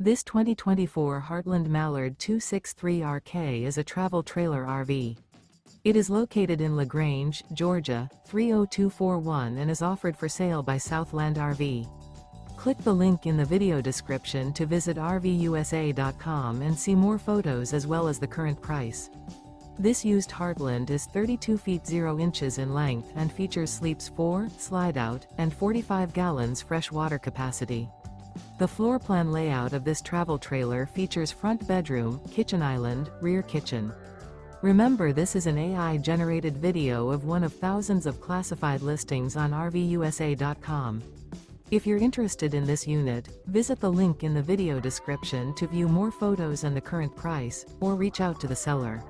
This 2024 Heartland Mallard 263RK is a travel trailer RV. It is located in LaGrange, Georgia, 30241 and is offered for sale by Southland RV. Click the link in the video description to visit RVUSA.com and see more photos as well as the current price. This used Heartland is 32 feet 0 inches in length and features sleeps 4, Slideout, and 45 gallons fresh water capacity. The floor plan layout of this travel trailer features front bedroom, kitchen island, rear kitchen. Remember, this is an AI-generated video of one of thousands of classified listings on RVUSA.com. If you're interested in this unit, visit the link in the video description to view more photos and the current price, or reach out to the seller.